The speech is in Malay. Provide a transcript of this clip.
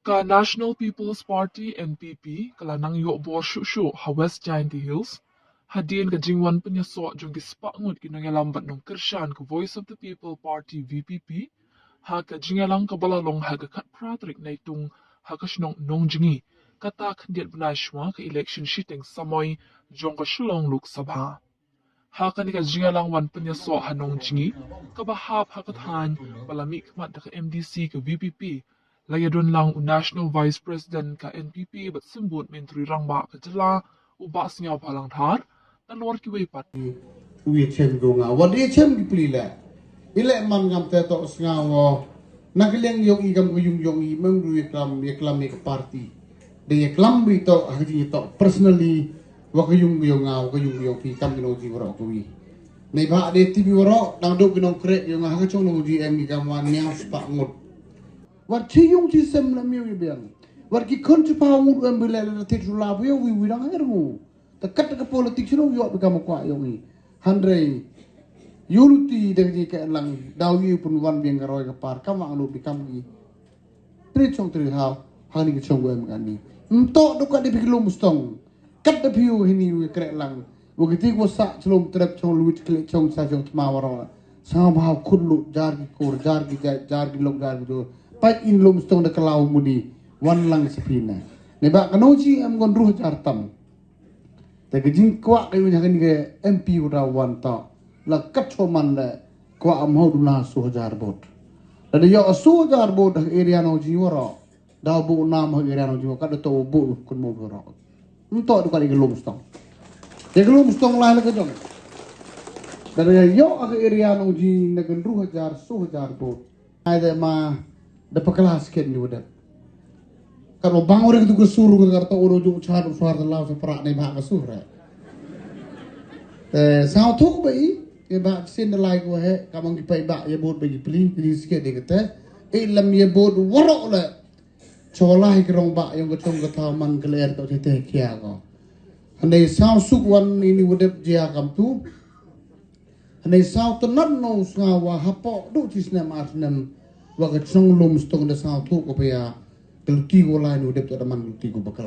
Ka National People's Party NPP kala nang yo bo shu ha West Giant Hills hadin ka jingwan panya so jung ki spangut kinangalambat nung Kirshan ka Voice of the People Party VPP ha ka jingalang ka balalong ha ka kat pratrik na itung ha ka shnong nong jingi kata kandiat banay shwa ka election shitting samoy jong ka shulong luk sabha ha ka ni ka jingalang wan panya so ha nong jingi ka bahap ha ka than palamik mat ka MDC ka VPP layadun lang u National Vice President ka NPP bat simbut mentri rangba ka jala u ba singaw palang thar tanwar ki wei pat wi chem do nga wa de chem di pli la ile man ngam te to sngawo nagleng yong igam ko yung i mem du yeklam ek party de yeklam bi to haji to personally wa ko yung nga ko yung pi kam no ji woro ko wi nei ba de ti bi woro dang do binong kre yung ha ko chong no ji em igam wan nyang spa ngot wat chi yung chi sem la mi wi ben wat ki kon chi pa ngut em bi le te tu la wi dang her mu ta kat ka politik sino yo bi kam ko yung i handre Yuluti dari ke lang dawi pun wan biang garoi ke par kam anu bikam gi tri chong tri hao hani ke chong wem kan ni to do ka de biklo mustong kat de piu hini we kre lang wo giti ko sa chlom trep chong luit kle chong sa chong ma waro sa bhaw khullu jar gi kor jar gi lok jar gi do pai in lo mustong de kalau mudi wan lang sepina ne ba kanoji am gon ruh jar tam te ke jing kwa ke nya kan ke MP ura wan ta la kat choman le kwa am ho duna 1000 bot la de yo 1000 bot area no ji woro da bu nam ho area no ji ka to bu kun mo woro to du kali gelum stong de gelum stong la le ka jong da de yo area no ji ne kan 1000 bot ai de ma de paklas ken ni wada kalau bang orang itu kesuru ke karta oro ju char suar da law sa pra nei ba ka sur sao thuốc bị cái bạn xin lại của hệ cảm ơn cái bài bạn ye bột bị pli cái để cái thế ấy làm ye bột vỡ lại cho lại cái rong bạn yang cái trong cái thao man cái leer tao thế kia có anh ấy sao suk wan ini udah dia kam tu anh ấy sao tenan no ngawa hapo do cisna marsnem wa cái trong lum stong da sao thuốc của bây giờ cái ti go lain udah tu ada man ti go bakal